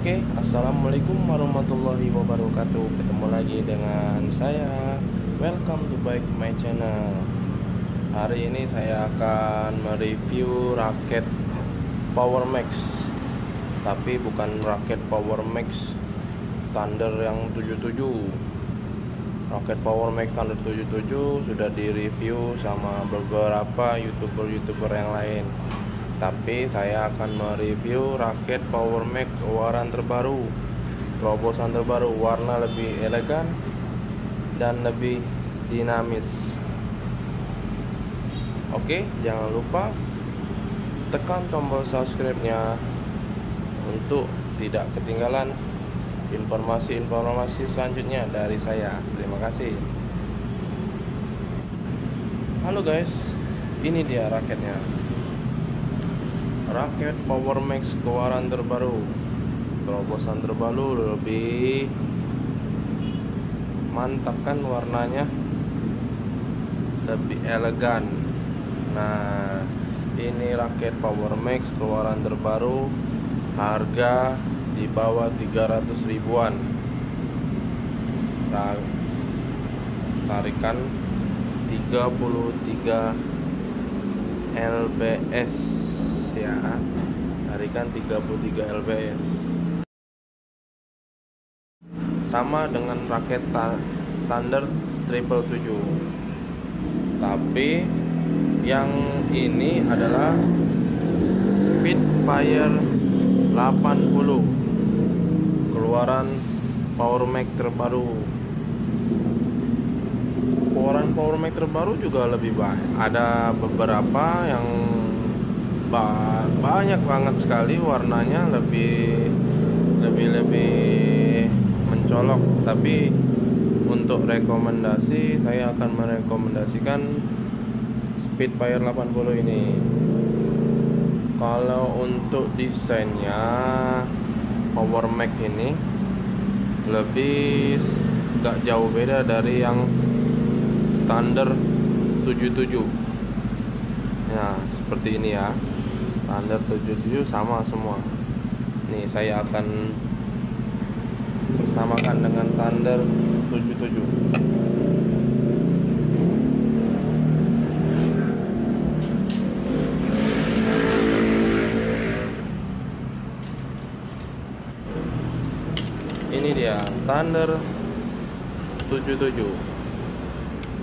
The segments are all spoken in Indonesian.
Oke, assalamualaikum warahmatullahi wabarakatuh. Ketemu lagi dengan saya. Welcome to back my channel. Hari ini saya akan mereview raket Power Max, tapi bukan raket Power Max Thunder yang 77. Raket Power Max Thunder 77 sudah direview sama beberapa youtuber yang lain. Tapi saya akan mereview raket Power Max keluaran terbaru, terobosan terbaru, warna lebih elegan dan lebih dinamis. Oke, jangan lupa tekan tombol subscribe-nya untuk tidak ketinggalan informasi-informasi selanjutnya dari saya. Terima kasih. Halo guys, ini dia raketnya. Raket Power Max keluaran terbaru, terobosan terbaru, lebih mantap kan warnanya, lebih elegan. Nah, ini raket Power Max keluaran terbaru, harga di bawah 300 ribuan. Tarikan 33 lbs ya, tarikan 33 lbs, sama dengan raket Thunder 777, tapi yang ini adalah Spitfire 80 keluaran Power Max terbaru. Keluaran Power Max terbaru juga lebih baik, ada beberapa yang banyak banget sekali warnanya, lebih mencolok. Tapi untuk rekomendasi, saya akan merekomendasikan Spitfire 80 ini. Kalau untuk desainnya, Power Max ini lebih gak jauh beda dari yang Thunder 77 ya, seperti ini ya. Thunder 77 sama semua. Nih, saya akan bersamakan dengan Thunder 77. Ini dia Thunder 77.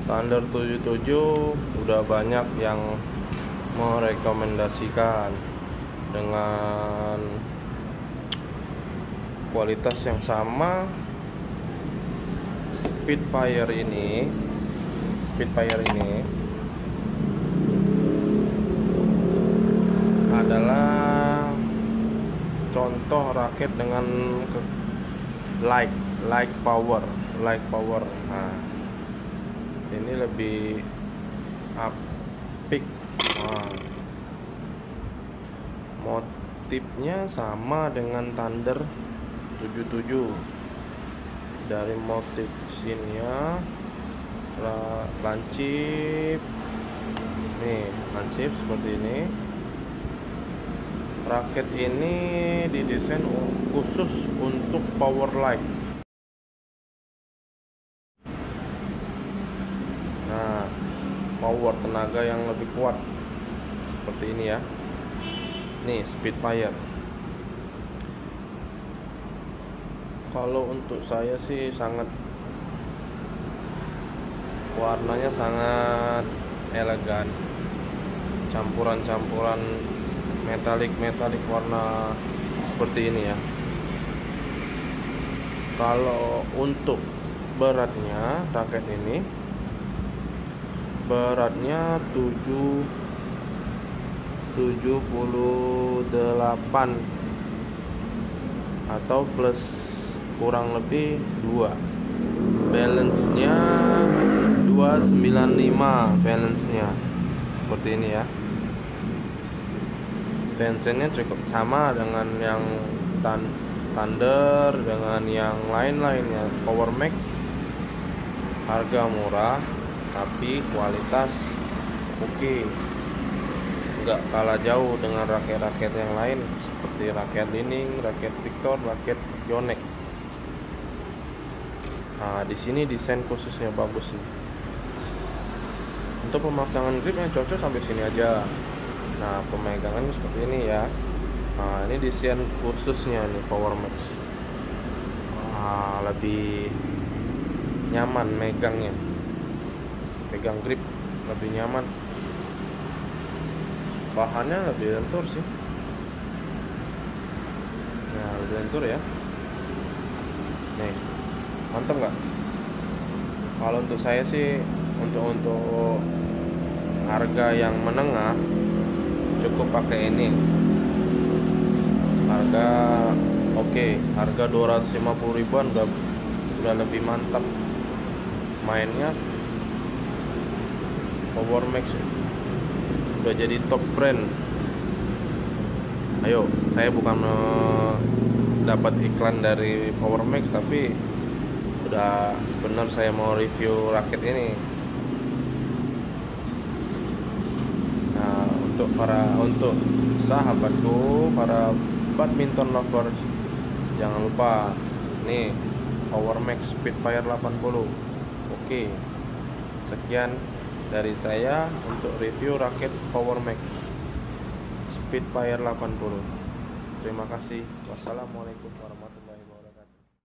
Thunder 77 udah banyak yang merekomendasikan dengan kualitas yang sama. Spitfire ini adalah contoh raket dengan like power. Nah, ini lebih apik. Nah, motifnya sama dengan Thunder 77. Dari motif sininya, lancip seperti ini. Raket ini didesain khusus untuk power light. Nah, power, tenaga yang lebih kuat seperti ini ya. Nih, Spitfire. Kalau untuk saya sih warnanya sangat elegan, campuran metalik warna seperti ini ya. Kalau untuk beratnya, raket ini beratnya 78 atau plus kurang lebih 2. Balance-nya 295, balance-nya seperti ini ya. Tensionnya cukup sama dengan yang Thunder, dengan yang lain-lainnya. Power Max harga murah tapi kualitas oke, nggak kalah jauh dengan raket-raket yang lain seperti raket Lining, raket Victor, raket Yonex. Nah, di sini desain khususnya bagus nih. Untuk pemasangan gripnya cocok sampai sini aja. Nah, pemegangannya seperti ini ya. Nah, ini desain khususnya nih Power Max. Lebih nyaman megangnya, pegang grip lebih nyaman, bahannya lebih lentur sih. Nah, lebih lentur ya. Nih, mantap nggak? Kalau untuk saya sih, untuk harga yang menengah cukup pakai ini. Harga oke, harga 250 ribuan udah lebih mantap. Mainnya Power Max udah jadi top brand. Ayo, saya bukan dapat iklan dari Power Max, tapi udah bener saya mau review raket ini. Nah, untuk sahabatku, para badminton lover, jangan lupa nih Power Max Spitfire 80. Oke, sekian dari saya untuk review raket Power Max Spitfire 80. Terima kasih. Wassalamualaikum warahmatullahi wabarakatuh.